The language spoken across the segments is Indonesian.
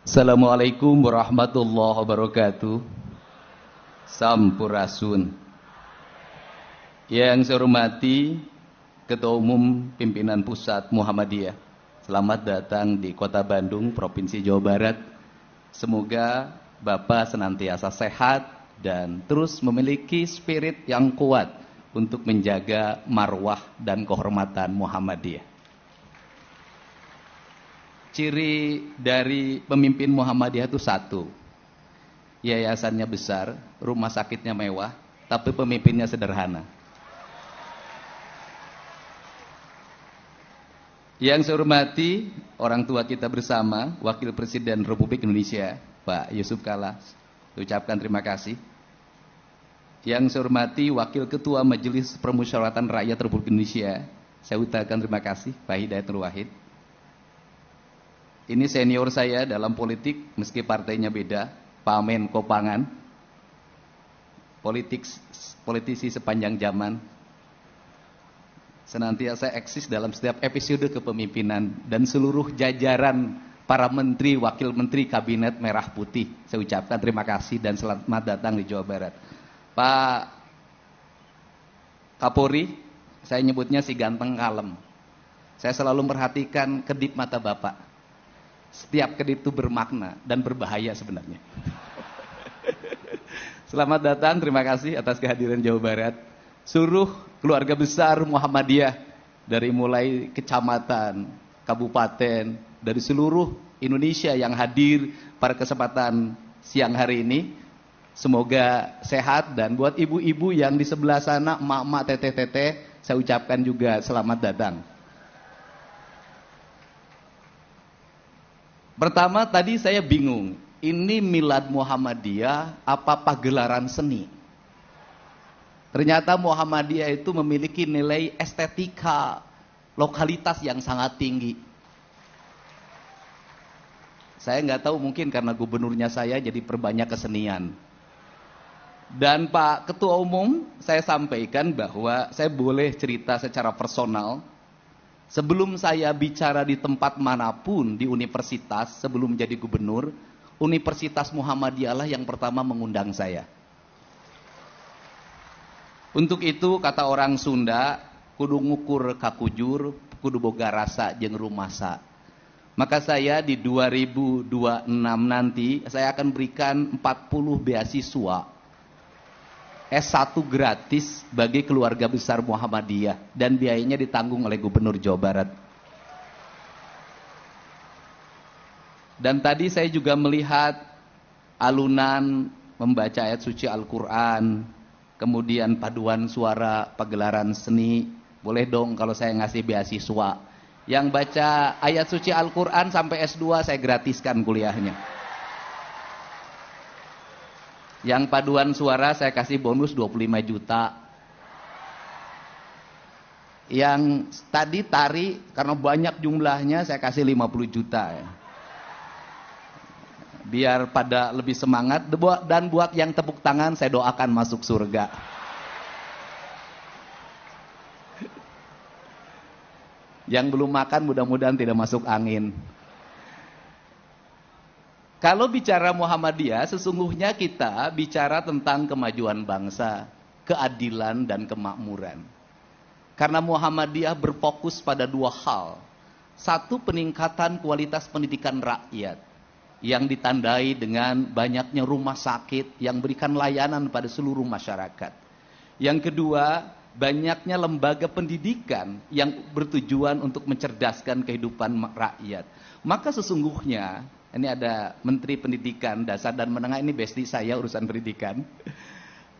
Assalamualaikum warahmatullahi wabarakatuh. Sampurasun. Yang saya hormati Ketua Umum Pimpinan Pusat Muhammadiyah, selamat datang di Kota Bandung, Provinsi Jawa Barat. Semoga Bapak senantiasa sehat dan terus memiliki spirit yang kuat untuk menjaga marwah dan kehormatan Muhammadiyah. Ciri dari pemimpin Muhammadiyah itu satu, yayasannya besar, rumah sakitnya mewah, tapi pemimpinnya sederhana. Yang saya hormati orang tua kita bersama, Wakil Presiden Republik Indonesia, Pak Yusuf Kalla, ucapkan terima kasih. Yang saya hormati Wakil Ketua Majelis Permusyawaratan Rakyat Republik Indonesia, saya ucapkan terima kasih, Pak Hidayat Nur Wahid. Ini senior saya dalam politik, meski partainya beda, Pak Menko Pangan, politisi sepanjang zaman, senantiasa eksis dalam setiap episode kepemimpinan, dan seluruh jajaran para menteri, wakil menteri kabinet merah putih, saya ucapkan terima kasih dan selamat datang di Jawa Barat. Pak Kapolri, saya nyebutnya si ganteng kalem. Saya selalu memperhatikan kedip mata Bapak. Setiap kedip itu bermakna dan berbahaya sebenarnya. Selamat datang, terima kasih atas kehadiran Jawa Barat. Seluruh keluarga besar Muhammadiyah, dari mulai kecamatan, kabupaten, dari seluruh Indonesia yang hadir pada kesempatan siang hari ini, semoga sehat. Dan buat ibu-ibu yang di sebelah sana, emak-emak, teteh-teteh, saya ucapkan juga selamat datang. Pertama tadi saya bingung, ini Milad Muhammadiyah apa pagelaran seni? Ternyata Muhammadiyah itu memiliki nilai estetika lokalitas yang sangat tinggi. Saya nggak tahu, mungkin karena gubernurnya saya jadi perbanyak kesenian. Dan Pak Ketua Umum, saya sampaikan bahwa saya boleh cerita secara personal. Sebelum saya bicara di tempat manapun di universitas, sebelum menjadi gubernur, Universitas Muhammadiyah lah yang pertama mengundang saya. Untuk itu kata orang Sunda, kudu ngukur kakujur, kudu boga rasa jeung rumasa. Maka saya di 2026 nanti, saya akan berikan 40 beasiswa S1 gratis bagi keluarga besar Muhammadiyah, dan biayanya ditanggung oleh Gubernur Jawa Barat. Dan tadi saya juga melihat alunan membaca ayat suci Al-Quran, kemudian paduan suara pagelaran seni. Boleh dong kalau saya ngasih beasiswa. Yang baca ayat suci Al-Quran sampai S2 saya gratiskan kuliahnya. Yang paduan suara saya kasih bonus 25 juta. Yang tadi tari, karena banyak jumlahnya, saya kasih 50 juta ya. Biar pada lebih semangat. Dan buat yang tepuk tangan, saya doakan masuk surga. Yang belum makan mudah-mudahan tidak masuk angin. Kalau bicara Muhammadiyah, sesungguhnya kita bicara tentang kemajuan bangsa, keadilan dan kemakmuran. Karena Muhammadiyah berfokus pada dua hal. Satu, peningkatan kualitas pendidikan rakyat yang ditandai dengan banyaknya rumah sakit yang berikan layanan pada seluruh masyarakat. Yang kedua, banyaknya lembaga pendidikan yang bertujuan untuk mencerdaskan kehidupan rakyat. Maka sesungguhnya, ini ada Menteri Pendidikan Dasar dan Menengah, ini bestie saya urusan pendidikan.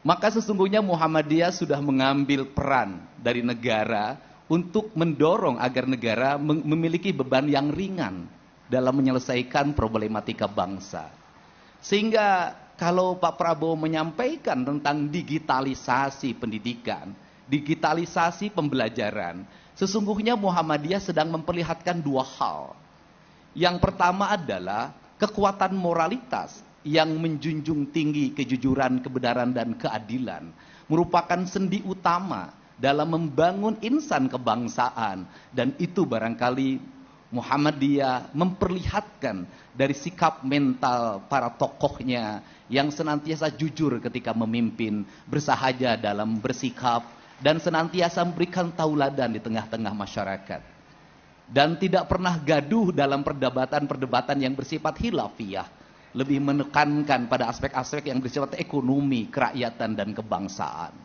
Maka sesungguhnya Muhammadiyah sudah mengambil peran dari negara untuk mendorong agar negara memiliki beban yang ringan dalam menyelesaikan problematika bangsa. Sehingga kalau Pak Prabowo menyampaikan tentang digitalisasi pendidikan, digitalisasi pembelajaran, sesungguhnya Muhammadiyah sedang memperlihatkan dua hal. Yang pertama adalah kekuatan moralitas yang menjunjung tinggi kejujuran, kebenaran, dan keadilan. Merupakan sendi utama dalam membangun insan kebangsaan. Dan itu barangkali Muhammadiyah memperlihatkan dari sikap mental para tokohnya yang senantiasa jujur ketika memimpin, bersahaja dalam bersikap, dan senantiasa memberikan tauladan di tengah-tengah masyarakat. Dan tidak pernah gaduh dalam perdebatan-perdebatan yang bersifat khilafiyah. Lebih menekankan pada aspek-aspek yang bersifat ekonomi, kerakyatan, dan kebangsaan.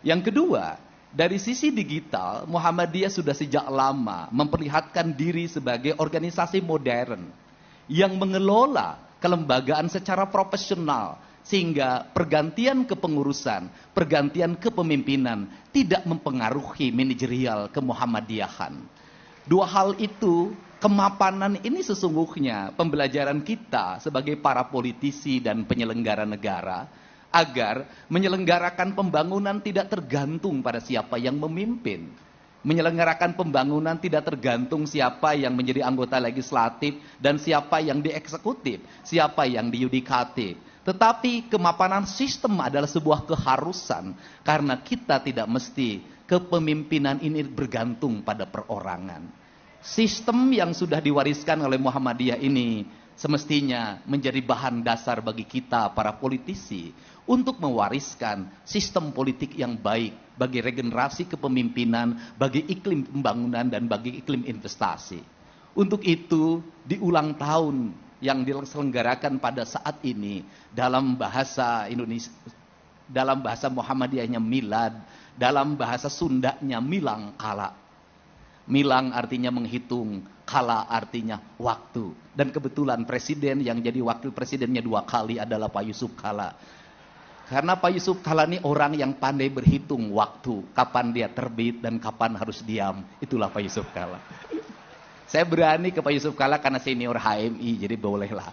Yang kedua, dari sisi digital, Muhammadiyah sudah sejak lama memperlihatkan diri sebagai organisasi modern yang mengelola kelembagaan secara profesional, sehingga pergantian kepengurusan, pergantian kepemimpinan tidak mempengaruhi manajerial kemuhammadiyahan. Dua hal itu, kemapanan ini sesungguhnya pembelajaran kita sebagai para politisi dan penyelenggara negara, agar menyelenggarakan pembangunan tidak tergantung pada siapa yang memimpin. Menyelenggarakan pembangunan tidak tergantung siapa yang menjadi anggota legislatif dan siapa yang dieksekutif, siapa yang diyudikatif. Tetapi kemapanan sistem adalah sebuah keharusan, karena kita tidak mesti kepemimpinan ini bergantung pada perorangan. Sistem yang sudah diwariskan oleh Muhammadiyah ini semestinya menjadi bahan dasar bagi kita para politisi untuk mewariskan sistem politik yang baik bagi regenerasi kepemimpinan, bagi iklim pembangunan, dan bagi iklim investasi. Untuk itu, di ulang tahun yang diselenggarakan pada saat ini dalam bahasa Indonesia, dalam bahasa Muhammadiyahnya milad, dalam bahasa Sundanya milang kala. Milang artinya menghitung, kala artinya waktu. Dan kebetulan presiden yang jadi wakil presidennya 2 kali adalah Pak Yusuf Kala. Karena Pak Yusuf Kala ini orang yang pandai berhitung waktu, kapan dia terbit dan kapan harus diam. Itulah Pak Yusuf Kala. Saya berani ke Pak Yusuf Kala karena senior HMI, jadi bolehlah.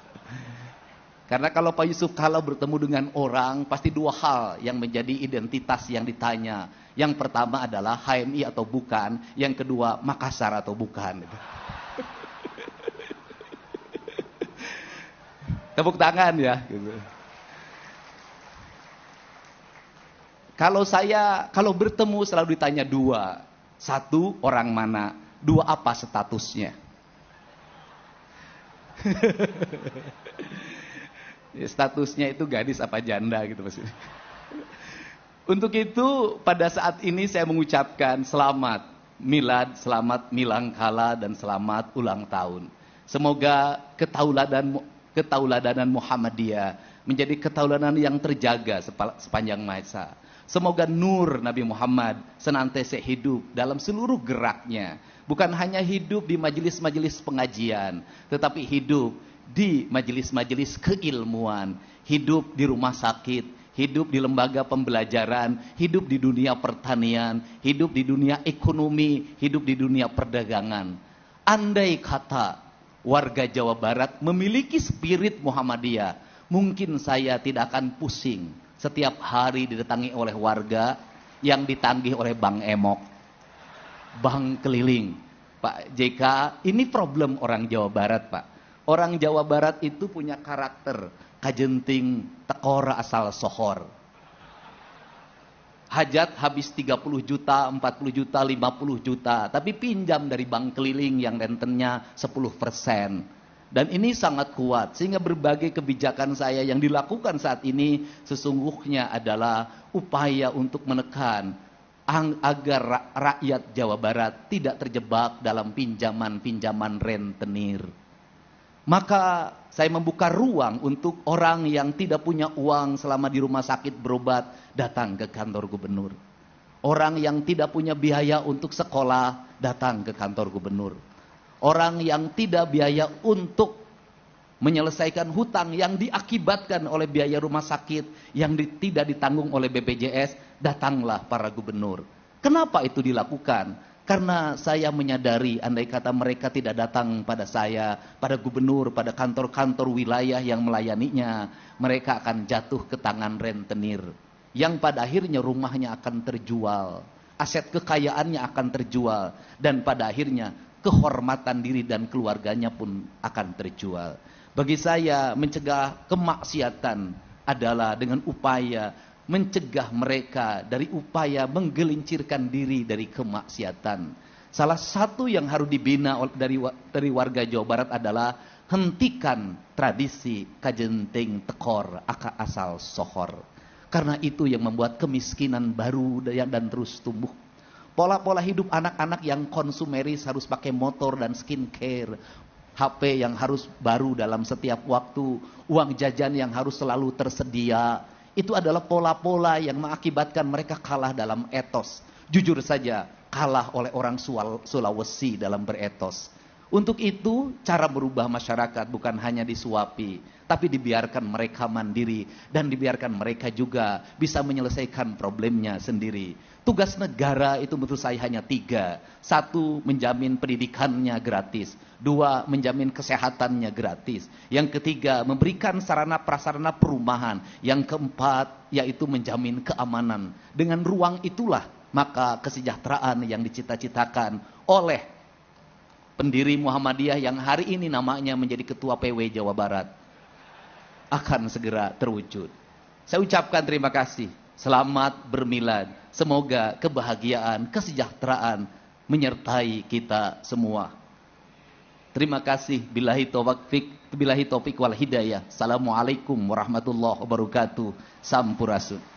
Karena kalau Pak Yusuf Kala bertemu dengan orang, pasti 2 hal yang menjadi identitas yang ditanya. Yang pertama adalah HMI atau bukan, yang kedua Makassar atau bukan. Tepuk tangan ya. Gitu. Kalau bertemu selalu ditanya 2. 1, orang mana? 2, apa statusnya? Ya, statusnya itu gadis apa janda gitu maksudnya. Untuk itu pada saat ini saya mengucapkan selamat milad, selamat milang kala, dan selamat ulang tahun. Semoga ketauladanan Muhammadiyah menjadi ketauladan yang terjaga sepanjang masa. Semoga nur Nabi Muhammad senantiasa hidup dalam seluruh geraknya. Bukan hanya hidup di majelis-majelis pengajian, tetapi hidup di majelis-majelis keilmuan, hidup di rumah sakit, hidup di lembaga pembelajaran, hidup di dunia pertanian, hidup di dunia ekonomi, hidup di dunia perdagangan. Andai kata warga Jawa Barat memiliki spirit Muhammadiyah, mungkin saya tidak akan pusing setiap hari didatangi oleh warga yang ditagih oleh Bang Emok, Bang keliling. Pak JK, ini problem orang Jawa Barat, Pak. Orang Jawa Barat itu punya karakter kajenting tekora asal sohor. Hajat habis 30 juta, 40 juta, 50 juta. Tapi pinjam dari bank keliling yang rentennya 10%. Dan ini sangat kuat. Sehingga berbagai kebijakan saya yang dilakukan saat ini sesungguhnya adalah upaya untuk menekan agar rakyat Jawa Barat tidak terjebak dalam pinjaman-pinjaman rentenir. Maka saya membuka ruang untuk orang yang tidak punya uang selama di rumah sakit berobat, datang ke kantor gubernur. Orang yang tidak punya biaya untuk sekolah, datang ke kantor gubernur. Orang yang tidak biaya untuk menyelesaikan hutang yang diakibatkan oleh biaya rumah sakit yang tidak ditanggung oleh BPJS, datanglah para gubernur. Kenapa itu dilakukan? Karena saya menyadari andai kata mereka tidak datang pada saya, pada gubernur, pada kantor-kantor wilayah yang melayaninya, mereka akan jatuh ke tangan rentenir. Yang pada akhirnya rumahnya akan terjual, aset kekayaannya akan terjual, dan pada akhirnya kehormatan diri dan keluarganya pun akan terjual. Bagi saya mencegah kemaksiatan adalah dengan upaya mencegah mereka dari upaya menggelincirkan diri dari kemaksiatan. Salah satu yang harus dibina dari warga Jawa Barat adalah hentikan tradisi kajenting tekor aka asal sohor. Karena itu yang membuat kemiskinan baru dan terus tumbuh. Pola-pola hidup anak-anak yang konsumeris harus pakai motor dan skincare. HP yang harus baru dalam setiap waktu. Uang jajan yang harus selalu tersedia. Itu adalah pola-pola yang mengakibatkan mereka kalah dalam etos. Jujur saja, kalah oleh orang Sulawesi dalam beretos. Untuk itu, cara merubah masyarakat bukan hanya disuapi, tapi dibiarkan mereka mandiri dan dibiarkan mereka juga bisa menyelesaikan problemnya sendiri. Tugas negara itu menurut saya hanya 3. 1, menjamin pendidikannya gratis. 2, menjamin kesehatannya gratis. Yang ketiga, memberikan sarana prasarana perumahan. Yang keempat, yaitu menjamin keamanan. Dengan ruang itulah maka kesejahteraan yang dicita-citakan oleh pendiri Muhammadiyah yang hari ini namanya menjadi Ketua PW Jawa Barat akan segera terwujud. Saya ucapkan terima kasih. Selamat bermilad. Semoga kebahagiaan, kesejahteraan menyertai kita semua. Terima kasih. Billahi taufik wal hidayah. Assalamualaikum warahmatullahi wabarakatuh. Sampurasun.